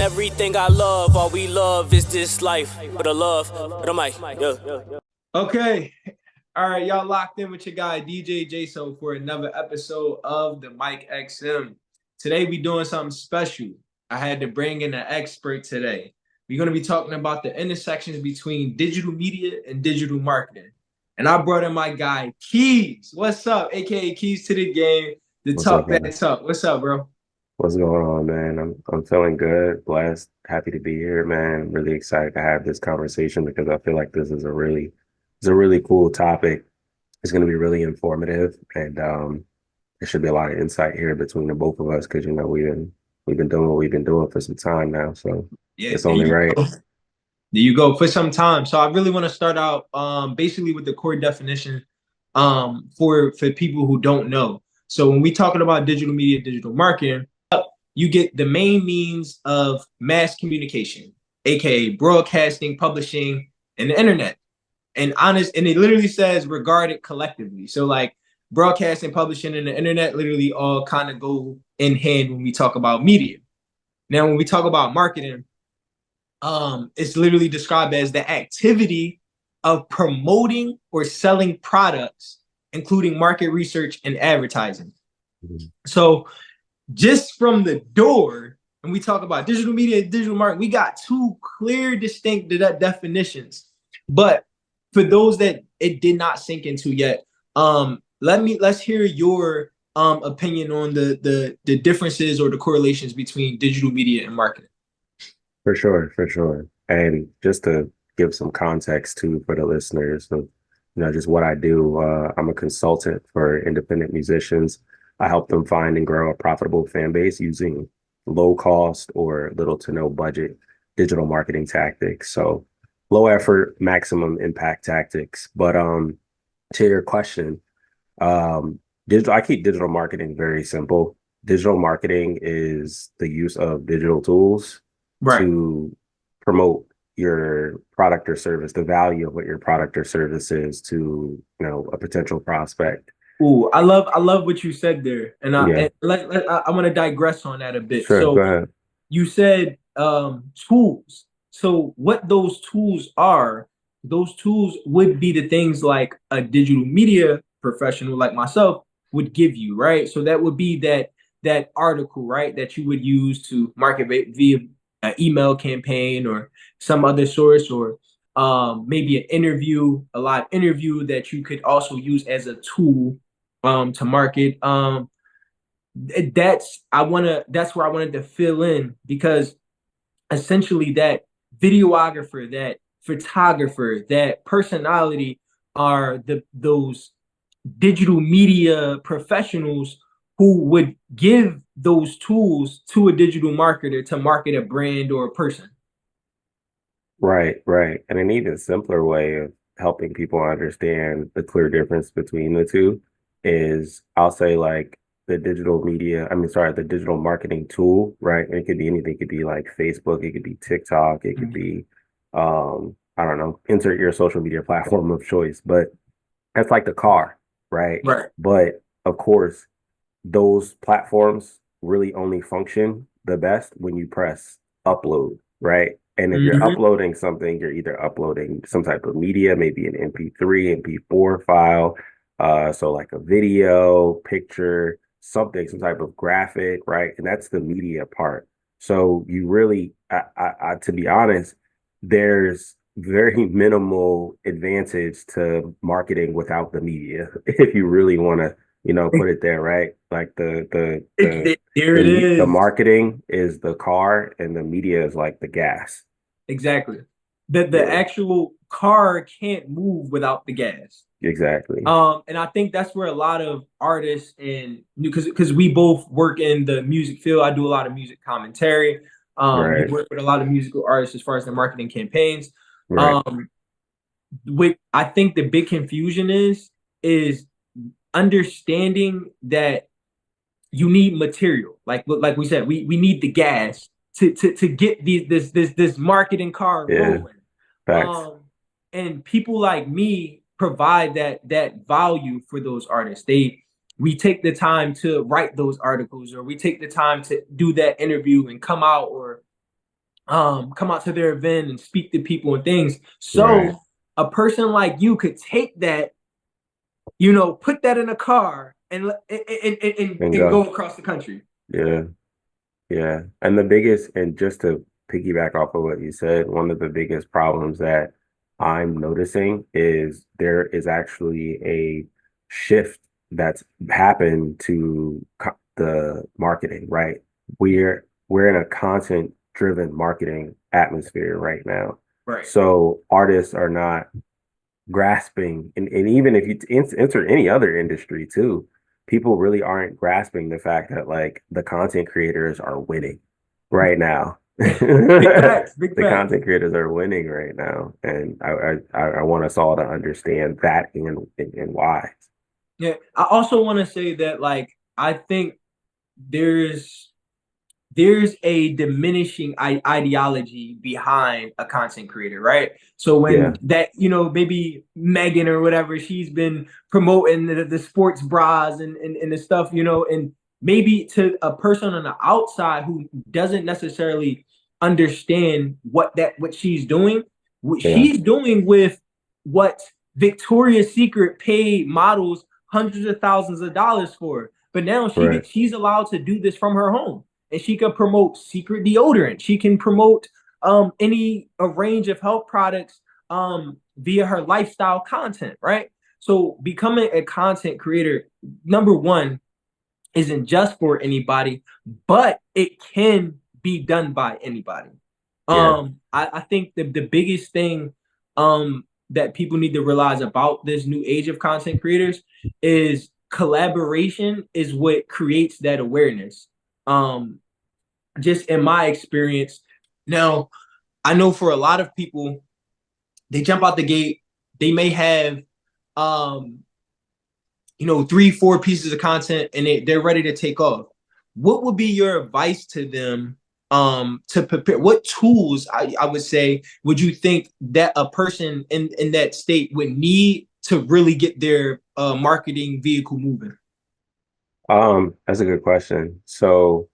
Everything I love, all we love is this life. For the love, for the mic. Yeah. Okay. All right, y'all locked in with your guy DJ Jaso for another episode of the Mike XM. Today we doing something special. I had to bring in an expert today. We're going to be talking about the intersections between digital media and digital marketing. And I brought in my guy Keyz. What's up? AKA Keyz To The Game. The What's up, talk man? that's up. What's up, bro? What's going on, man? I'm feeling good, blessed, happy to be here, man. Really excited to have this conversation because I feel like this is a really cool topic. It's going to be really informative, and there should be a lot of insight here between the both of us because we've been doing what we've been doing for some time now, so Yeah, it's there only you right. go. There you go, for some time. So I really want to start out basically with the core definition for people who don't know. So when we talking about digital media, digital marketing, you get the main means of mass communication, aka broadcasting, publishing, and the internet. And it literally says regarded collectively. So like broadcasting, publishing, and the internet literally all kind of go in hand when we talk about media. Now, when we talk about marketing, it's literally described as the activity of promoting or selling products, including market research and advertising. Mhm. So just from the door, when we talk about digital media and digital marketing, we got two clear, distinct definitions. But for those that it did not sink into yet, let's hear your opinion on the differences or the correlations between digital media and marketing. For sure, for sure. And just to give some context too for the listeners of, just what I do. I'm a consultant for independent musicians. I help them find and grow a profitable fan base using low cost or little to no budget digital marketing tactics. So low effort, maximum impact tactics. But to your question, I keep digital marketing very simple. Digital marketing is the use of digital tools Right. to promote your product or service, the value of what your product or service is to, a potential prospect. Ooh, I love what you said there, and Yeah, I want to digress on that a bit. sure. Go So ahead. you said tools. So what those tools are, those tools would be the things like a digital media professional like myself would give you, right? So that would be that article, right, that you would use to market via an email campaign or some other source, or maybe an interview, a live interview that you could also use as a tool to market. That's where I wanted to fill in, because essentially that videographer, that photographer, that personality are those digital media professionals who would give those tools to a digital marketer to market a brand or a person. Right, right. And an even simpler way of helping people understand the clear difference between the two is I'll say like the digital marketing tool, right? And it could be anything. It could be like Facebook, it could be TikTok, it could be I don't know, insert your social media platform of choice. But that's like the car, right? Right. But of course, those platforms really only function the best when you press upload, right? And if you're Mm-hmm. uploading something, you're either uploading some type of media, maybe an MP3, MP4 file, so like a video, picture, something, some type of graphic, right? And that's the media part. So you really, to be honest, there's very minimal advantage to marketing without the media if you really want to put it there, right? Like There it the is. marketing is the car and the media is like the gas. Exactly. The Yeah, actual car can't move without the gas. exactly. And I think that's where a lot of artists, and because we both work in the music field, I do a lot of music commentary. We Right, work with a lot of musical artists as far as their marketing campaigns. right. Um, what I think the big confusion is understanding that you need material. Like we said, we need the gas to get this marketing car Yeah, rolling. facts. Um, and people like me provide that value for those artists. We take the time to write those articles, or we take the time to do that interview and come out, or come out to their event and speak to people and things. Right. So a person like you could take that, put that in a car And and go go. across the country. Yeah. Yeah. And the biggest, and just to piggyback off of what you said, one of the biggest problems that I'm noticing is there is actually a shift that's happened to the marketing, right? We're in a content driven marketing atmosphere right now. Right. So artists are not grasping, and even if you enter any other industry too, people really aren't grasping the fact that like the content creators are winning right now. Big facts, big The facts. content creators are winning right now, and I want us all to understand that and why. Yeah. I also want to say that like I think there's there's a diminishing ideology behind a content creator, right? So when Yeah, that, maybe Megan or whatever, she's been promoting the sports bras and the stuff, and maybe to a person on the outside who doesn't necessarily understand what she's doing, what yeah, she's doing with what Victoria's Secret paid models hundreds of thousands of dollars for. But now right, she's allowed to do this from her home, and she can promote secret deodorant. She can promote a range of health products via her lifestyle content, right? So becoming a content creator, number one, isn't just for anybody, but it can be done by anybody. yeah, I think the biggest thing that people need to realize about this new age of content creators is collaboration is what creates that awareness. Um, just in my experience. Now, I know for a lot of people, they jump out the gate, they may have um, three, four pieces of content and they're ready to take off. What would be your advice to them to prepare? What tools I would say would you think that a person in that state would need to really get their marketing vehicle moving? that's a good question. So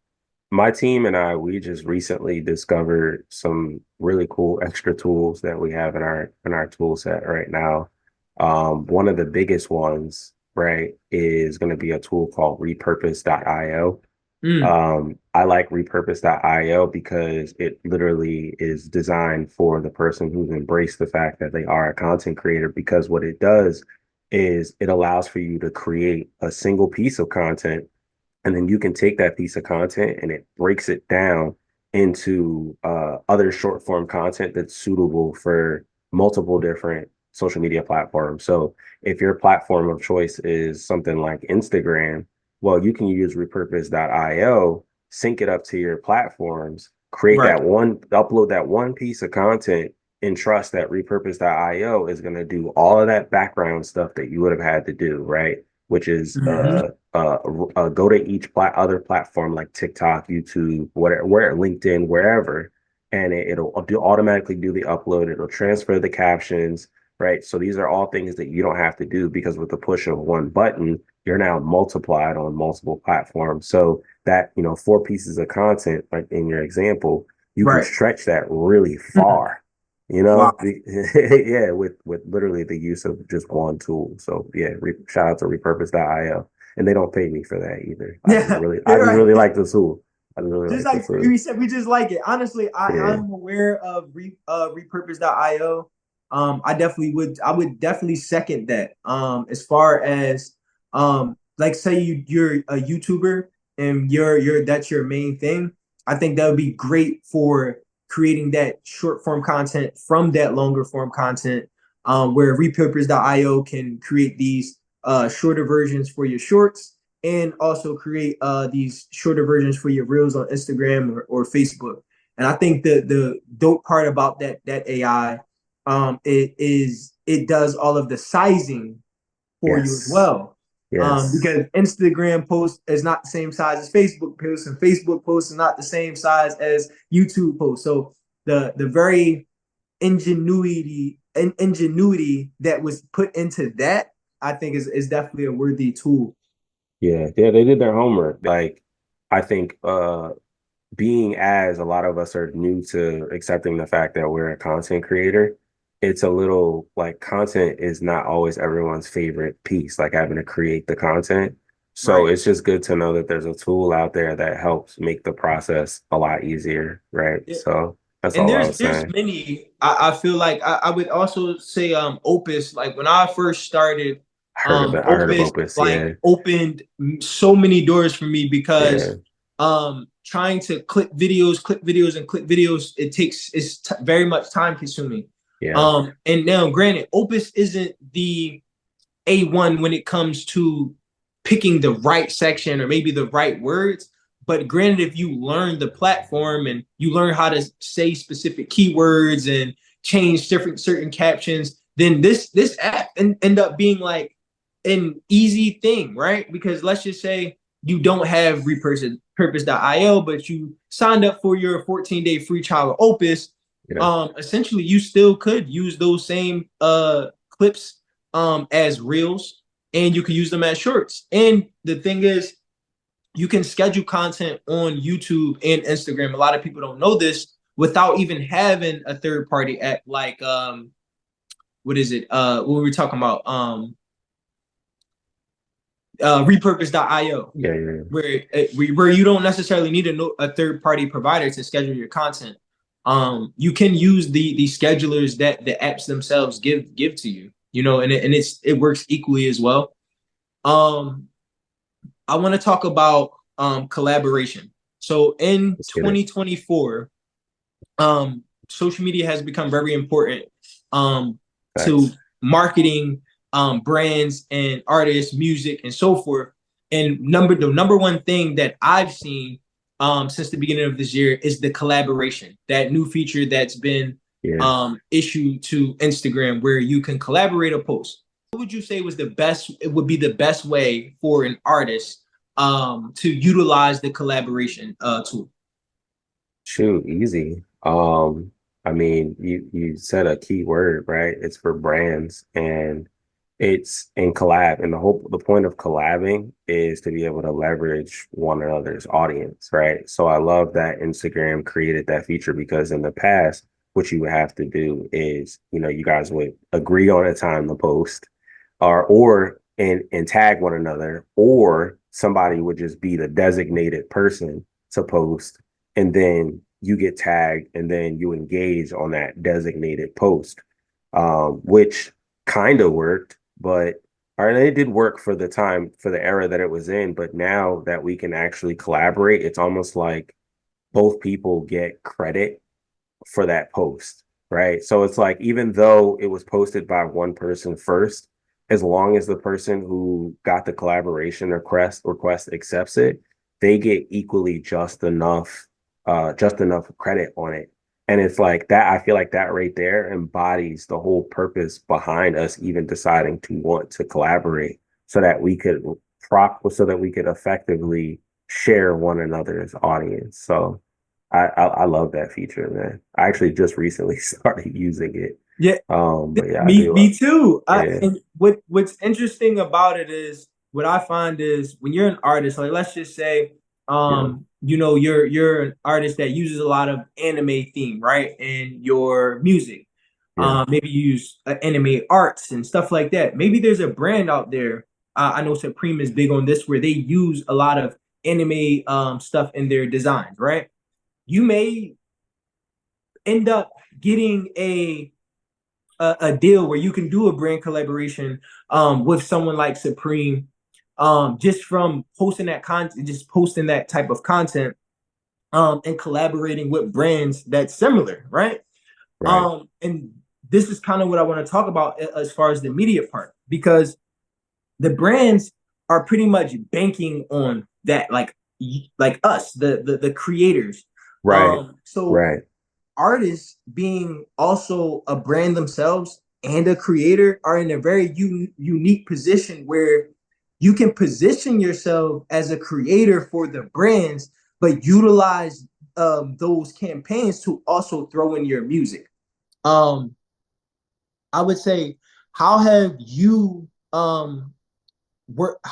my team and we just recently discovered some really cool extra tools that we have in our tool set right now. One of the biggest ones, right, is going to be a tool called repurpose.io. Mm, I like repurpose.io because it literally is designed for the person who's embraced the fact that they are a content creator, because what it does is it allows for you to create a single piece of content, and then you can take that piece of content and it breaks it down into other short form content that's suitable for multiple different social media platforms. So if your platform of choice is something like Instagram, well, you can use repurpose.io, sync it up to your platforms, create right. that one, upload that one piece of content, and trust that repurpose.io is going to do all of that background stuff that you would have had to do, right? Which is Mm-hmm. go to each other platform like TikTok, YouTube, where LinkedIn, wherever, and it'll automatically do the upload. It'll transfer the captions, right? So these are all things that you don't have to do, because with the push of one button, you're now multiplied on multiple platforms. So that, four pieces of content, like in your example, you can Right. stretch that really Mm. far. Wow. Yeah, with literally the use of just one tool. So yeah, shout out to repurpose.io. And they don't pay me for that either. Yeah, I you're just right. really like the tool. I just really Just like the like tool. we said, we just like it. Honestly, Yeah. I'm aware of repurpose.io. I would definitely second that. As far as like say you're a YouTuber and you're that's your main thing. I think that would be great for creating that short form content from that longer form content. Where repurpose.io can create these shorter versions for your shorts and also create these shorter versions for your reels on Instagram or Facebook. And I think the dope part about that AI it does all of the sizing for you as Yes. well. Yes. Because Instagram post is not the same size as Facebook posts, and Facebook posts is not the same size as YouTube posts. So the very ingenuity that was put into that, I think is definitely a worthy tool. Yeah. Yeah. They did their homework. Like, I think being as a lot of us are new to accepting the fact that we're a content creator, it's a little like content is not always everyone's favorite piece, like having to create the content. So Right. it's just good to know that there's a tool out there that helps make the process a lot easier, right? Yeah. So that's And all I there's was there's saying. many. I feel like I would also say Opus. Like when I first started, I heard of Opus Opus, like yeah. opened so many doors for me because Yeah, trying to click videos and click videos, it's very much time consuming. yeah, And now granted, Opus isn't the A1 when it comes to picking the right section or maybe the right words. But granted, if you learn the platform and you learn how to say specific keywords and change different certain captions, then this app end up being like an easy thing, right? Because let's just say you don't have repurpose.io, but you signed up for your 14-day free trial of Opus. yeah. Essentially you still could use those same clips as reels, and you can use them as shorts. And the thing is, you can schedule content on YouTube and Instagram. A lot of people don't know this without even having a third party app like what is it? What were we talking about? Repurpose.io, Yeah, yeah, where you don't necessarily need a third party provider to schedule your content. You can use the schedulers that the apps themselves give to you, you know, and it works equally as well. Um, I want to talk about collaboration. So in let's get it. 2024, social media has become very important to Facts. marketing brands and artists, music, and so forth. And the number one thing that I've seen since the beginning of this year is the collaboration, that new feature that's been Yeah. issued to Instagram where you can collaborate a post. What would you say was the best? It would be the best way for an artist to utilize the collaboration tool. Shoot, easy. I mean, you said a key word, right? It's for brands and it's in collab. And the point of collabing is to be able to leverage one another's audience, right? So I love that Instagram created that feature because in the past, what you would have to do is, you guys would agree on a time to post or and tag one another, or somebody would just be the designated person to post, and then you get tagged, and then you engage on that designated post, which kind of worked, but or it did work for the time for the era that it was in. But now that we can actually collaborate, it's almost like both people get credit for that post, right? So it's like even though it was posted by one person first, as long as the person who got the collaboration request accepts it, they get equally just enough credit on it. And it's like that, I feel like that right there embodies the whole purpose behind us even deciding to want to collaborate so that we could so that we could effectively share one another's audience. So I love that feature, man. I actually just recently started using it. Yeah, But yeah, I do. me too. Yeah, And what's interesting about it is what I find is when you're an artist, like let's just say, yeah, you know, you're an artist that uses a lot of anime theme, right? In your music. yeah, Maybe you use anime arts and stuff like that. Maybe there's a brand out there. I know Supreme is big on this, where they use a lot of anime stuff in their designs, right? You may end up getting a deal where you can do a brand collaboration with someone like Supreme, just from posting that content, just posting that type of content, and collaborating with brands that's similar, right? right. And this is kind of what I want to talk about as far as the media part, because the brands are pretty much banking on that, like us, the creators. Right, So right. artists being also a brand themselves and a creator are in a very unique position where you can position yourself as a creator for the brands, but utilize those campaigns to also throw in your music. Um, I would say, how have you how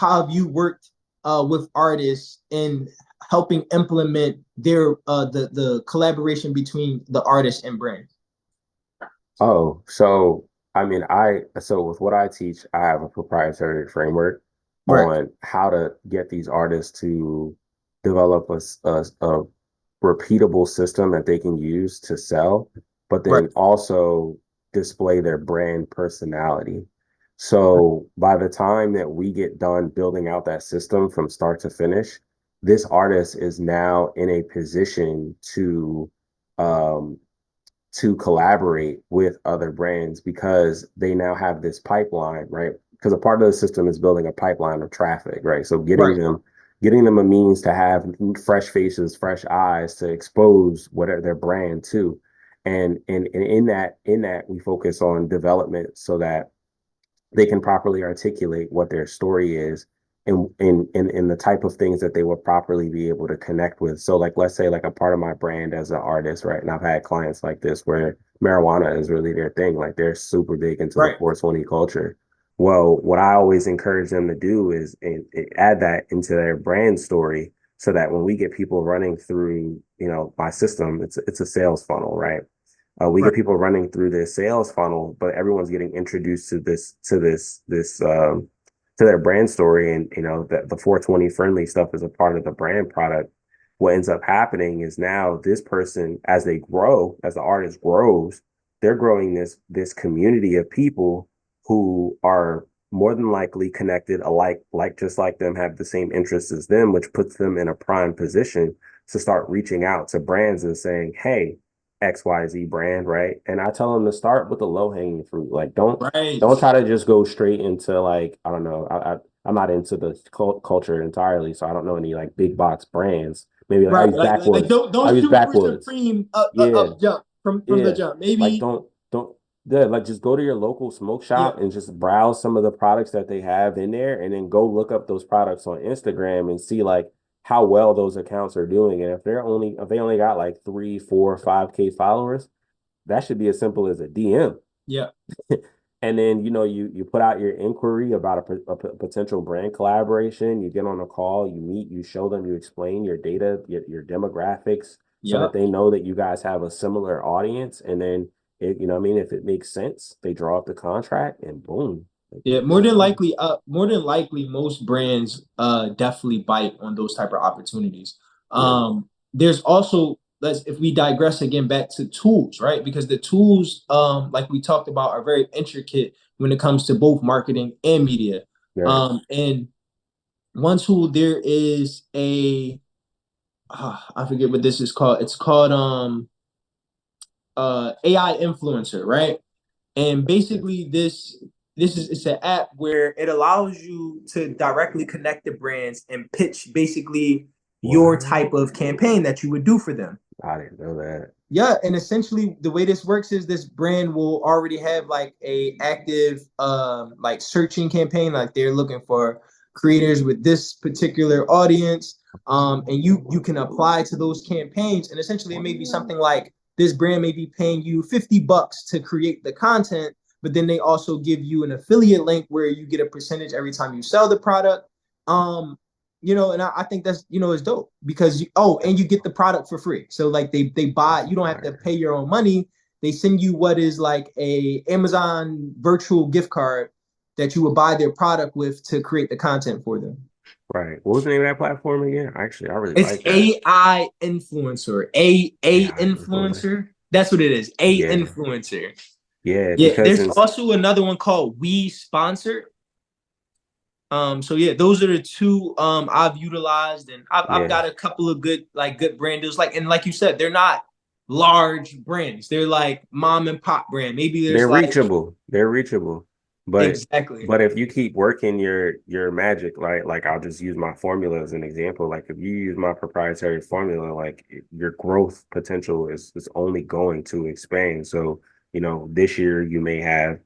have you worked with artists, and helping implement their the collaboration between the artist and brand? Oh, so I mean, so with what I teach, I have a proprietary framework Right, on how to get these artists to develop a repeatable system that they can use to sell, but right, then also display their brand personality. So by the time that we get done building out that system from start to finish, this artist is now in a position um, to collaborate with other brands because they now have this pipeline, right? Because a part of the system is building a pipeline of traffic, right? So right, getting them a means to have fresh faces, fresh eyes to expose whatever their brand to. And in that we focus on development so that they can properly articulate what their story is and in the type of things that they will properly be able to connect with. So like let's say like a part of my brand as an artist, right? And I've had clients like this where marijuana is really their thing. Like they're super big into the right, 420 culture. Well, what I always encourage them to do is add that into their brand story so that when we get people running through, my system, it's a sales funnel, right? We right. get people running through this sales funnel, but everyone's getting introduced to their brand story, and that the 420 friendly stuff is a part of the brand product. What ends up happening is now this person, as they grow, as the artist grows, they're growing this community of people who are more than likely connected alike, like just like them, have the same interests as them, which puts them in a prime position to start reaching out to brands and saying, "Hey, XYZ brand," right? And I tell them to start with the low hanging fruit. Like Right. don't try to just go straight into like, I don't know. I'm not into the culture entirely, so I don't know any like big box brands. Maybe like I Right. use Like Backwoods. don't I use shoot for Backwoods. supreme Yeah, up jump from the yeah. jump. Like Maybe don't yeah, like just go to your local smoke yeah, shop and just browse some of the products that they have in there and then go look up those products on Instagram and see like how well those accounts are doing. And if they only got like 3, 4, 5K followers, that should be as simple as a DM. yeah, And then you put out your inquiry about a potential brand collaboration. You get on a call, you meet, you show them, you explain your data, your demographics, so yeah. that they know that you guys have a similar audience. And then what I mean, if it makes sense, they draw up the contract and boom, like, Yeah, it's done. more than likely, most brands definitely bite on those type of opportunities. Yeah, There's also let's if we digress again back to tools, right? Because the tools, like we talked about, are very intricate when it comes to both marketing and media. right. And one tool there is I forget what this is called. It's called AI influencer, right? And basically this is it's an app where it allows you to directly connect the brands and pitch basically your What? type of campaign that you would do for them. I didn't know that. Yeah, and essentially the way this works is this brand will already have like a active like searching campaign, like they're looking for creators with this particular audience. And you can apply to those campaigns, and essentially it may be something like this brand may be paying you $50 to create the content, but then they also give you an affiliate link where you get a percentage every time you sell the product. And I think that's is dope because and you get the product for free. So like they buy, you don't have to pay your own money. They send you what is like a Amazon virtual gift card that you would buy their product with to create the content for them. Right. What was the name of that platform again? Actually, I really It's like that. AI influencer. A AI influencer. influencer. That's what it is. A Yeah. influencer. Yeah, Yeah, because there's since also another one called We Sponsor. So yeah, those are the two I've utilized, and I've yeah, got a couple of good brand deals. Like you said, they're not large brands. They're like mom and pop brand. Maybe there's they're like reachable. They're reachable. But exactly. but if you keep working your magic, like I'll just use my formula as an example. Like if you use my proprietary formula, like your growth potential is only going to expand. So, this year you may have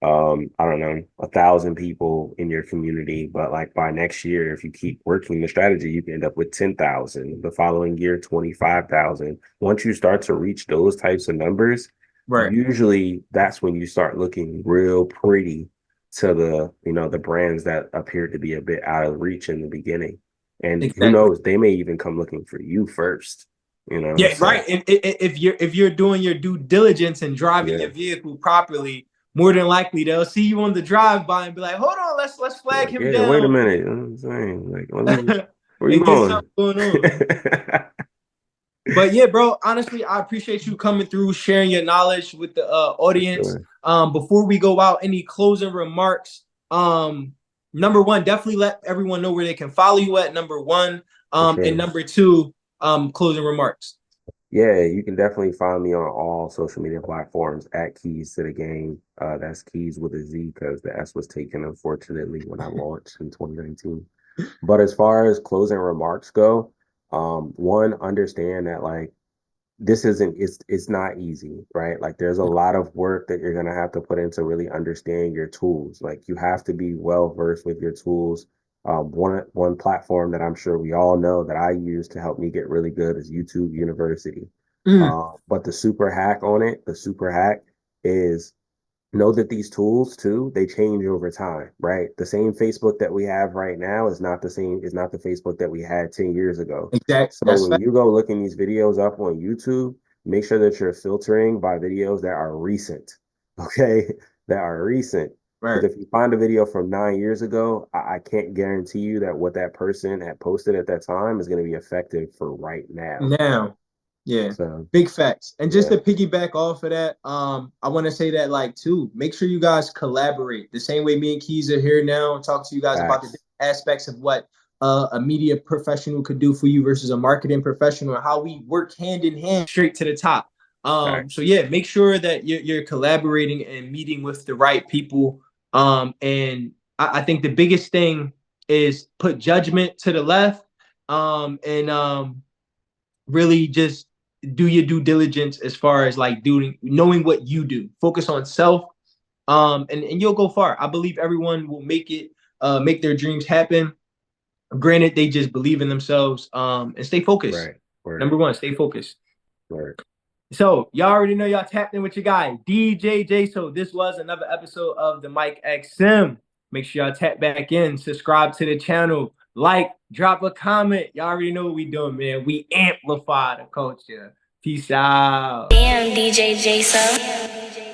I don't know, 1,000 people in your community, but like by next year, if you keep working the strategy, you can end up with 10,000. The following year, 25,000. Once you start to reach those types of numbers, Right. usually that's when you start looking real pretty to the brands that appeared to be a bit out of reach in the beginning. And who Exactly. knows, they may even come looking for you first, you know? Yeah, So, right. And if you're doing your due diligence and driving yeah, your vehicle properly, more than likely they'll see you on the drive by and be like, "Hold on, let's flag like, him yeah, wait a down minute. You know what I'm saying? Like, let me, where you and get going? something going on." But yeah, bro, honestly, I appreciate you coming through, sharing your knowledge with the For audience. sure. Before we go out, any closing remarks? Number one, definitely let everyone know where they can follow you at, number one. For And sure. number two, closing remarks. Yeah, you can definitely find me on all social media platforms at Keyz To The Game. That's Keys with a Z because the S was taken, unfortunately, when I launched in 2019. But as far as closing remarks go, one, understand that like this isn't it's not easy, right? Like there's a lot of work that you're gonna have to put into really understanding your tools. Like you have to be well versed with your tools. One platform that I'm sure we all know that I use to help me get really good is YouTube University. Mm, But the super hack is know that these tools too, they change over time, right? The same Facebook that we have right now is not the Facebook that we had 10 years ago. exact. So That's when fact. you go looking these videos up on YouTube, make sure that you're filtering by videos that are recent, okay? That are recent. Right. Because if you find a video from 9 years ago, I can't guarantee you that what that person had posted at that time is going to be effective for right now. Now, yeah, So big facts. And just yeah, to piggyback off of that, I want to say that like too, make sure you guys collaborate. The same way me and Keys are here now and talk to you guys about the different facts. aspects of what a media professional could do for you versus a marketing professional, and how we work hand in hand straight to the top. So Facts. yeah, make sure that you're collaborating and meeting with the right people. And I think the biggest thing is put judgment to the left. And really just do your due diligence as far as like doing knowing what you do. Focus on self, and you'll go far. I believe everyone will make it, make their dreams happen. Granted, they just believe in themselves, and stay focused. Right. Word. Number one, stay focused. Word. So y'all already know y'all tapped in with your guy DJ J. So this was another episode of the Mike X Sim. Make sure y'all tap back in, subscribe to the channel, like, drop a comment. Y'all already know what we doing, man. We amplify the culture. Peace out. Damn, DJ J. So.